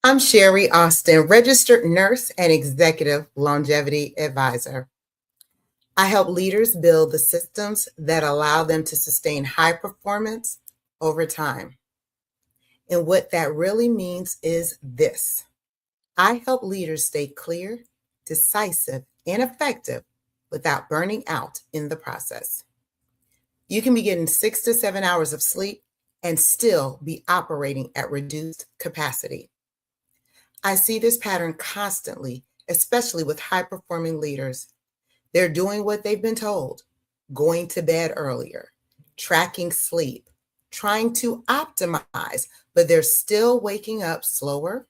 I'm Sherry Austin, registered nurse and executive longevity advisor. I help leaders build the systems that allow them to sustain high performance over time. And what that really means is this: I help leaders stay clear, decisive, and effective without burning out in the process. You can be getting 6 to 7 hours of sleep and still be operating at reduced capacity. I see this pattern constantly, especially with high performing leaders. They're doing what they've been told, going to bed earlier, tracking sleep, trying to optimize, but they're still waking up slower,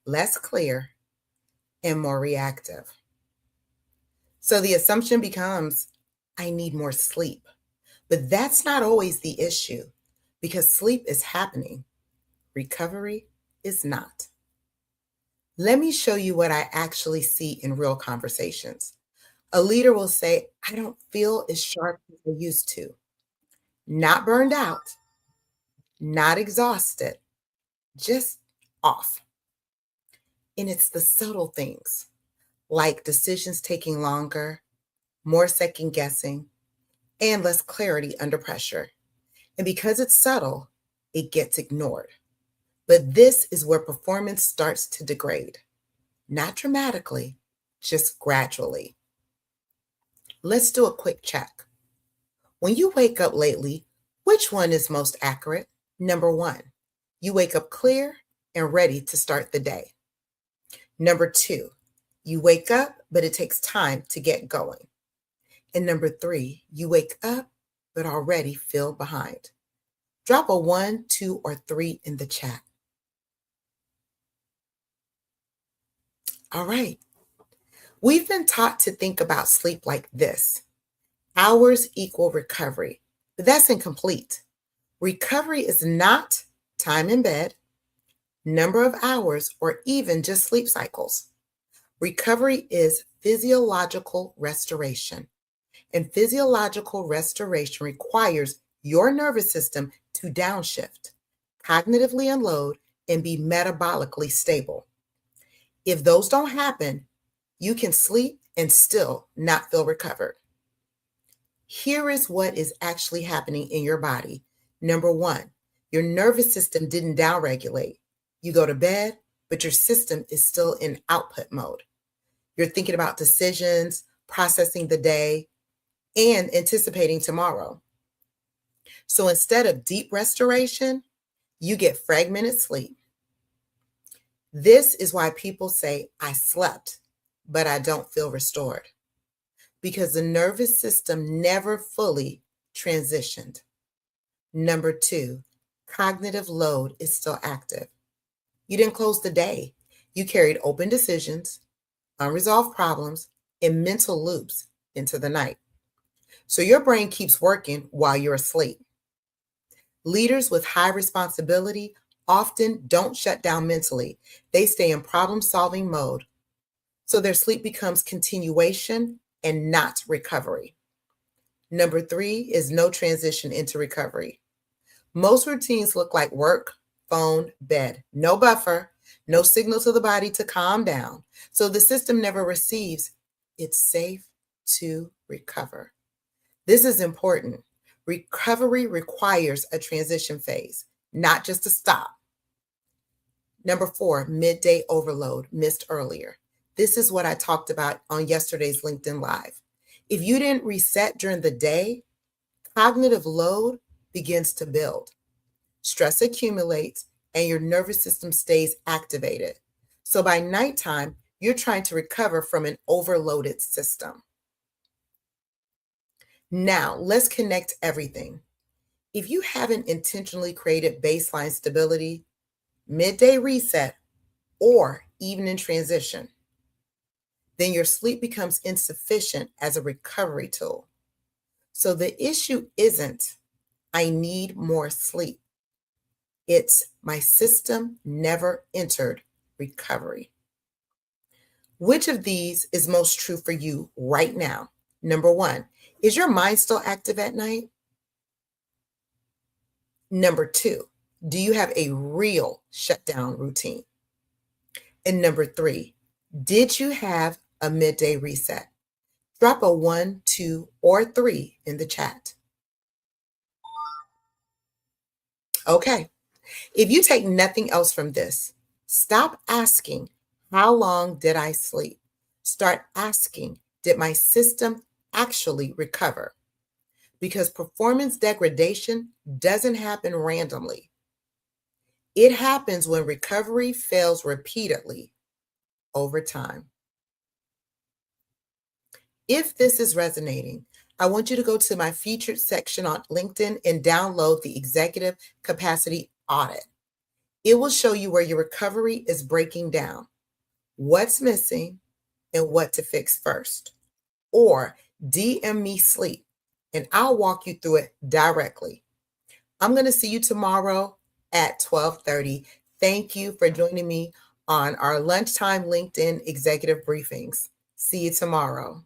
less clear, and more reactive. So the assumption becomes, I need more sleep. But that's not always the issue because sleep is happening, recovery is not. Let me show you what I actually see in real conversations. A leader will say, I don't feel as sharp as I used to. Not burned out, not exhausted, just off. And it's the subtle things like decisions taking longer, more second guessing, and less clarity under pressure. And because it's subtle, it gets ignored. But this is where performance starts to degrade. Not dramatically, just gradually. Let's do a quick check. When you wake up lately, which one is most accurate? Number one, you wake up clear and ready to start the day. Number two, you wake up, but it takes time to get going. And number three, you wake up, but already feel behind. Drop a 1, 2, or 3 in the chat. All right. We've been taught to think about sleep like this: hours equal recovery, but that's incomplete. Recovery is not time in bed, number of hours, or even just sleep cycles. Recovery is physiological restoration, and physiological restoration requires your nervous system to downshift, cognitively unload, and be metabolically stable. If those don't happen, you can sleep and still not feel recovered. Here is what is actually happening in your body. Number one, your nervous system didn't downregulate. You go to bed, but your system is still in output mode. You're thinking about decisions, processing the day, and anticipating tomorrow. So instead of deep restoration, you get fragmented sleep. This is why people say, I slept, but I don't feel restored, because the nervous system never fully transitioned. Number two, cognitive load is still active. You didn't close the day. You carried open decisions, unresolved problems, and mental loops into the night. So your brain keeps working while you're asleep. Leaders with high responsibility often don't shut down mentally. They stay in problem-solving mode. So their sleep becomes continuation and not recovery. Number three is no transition into recovery. Most routines look like work, phone, bed. No buffer, no signal to the body to calm down. So the system never receives, it's safe to recover. This is important. Recovery requires a transition phase, not just a stop. Number four, midday overload, missed earlier. This is what I talked about on yesterday's LinkedIn Live. If you didn't reset during the day, cognitive load begins to build. Stress accumulates and your nervous system stays activated. So by nighttime, you're trying to recover from an overloaded system. Now, let's connect everything. If you haven't intentionally created baseline stability, midday reset, or even in transition, then your sleep becomes insufficient as a recovery tool. So the issue isn't, I need more sleep. It's my system never entered recovery. Which of these is most true for you right now? Number one, is your mind still active at night? Number two, do you have a real shutdown routine? And number three, did you have a midday reset? Drop a 1, 2, or 3 in the chat. Okay, if you take nothing else from this, stop asking, how long did I sleep? Start asking, did my system actually recover? Because performance degradation doesn't happen randomly. It happens when recovery fails repeatedly over time. If this is resonating, I want you to go to my featured section on LinkedIn and download the Executive Capacity Audit. It will show you where your recovery is breaking down, what's missing, and what to fix first. Or DM me sleep, and I'll walk you through it directly. I'm going to see you tomorrow at 12:30. Thank you for joining me on our lunchtime LinkedIn executive briefings. See you tomorrow.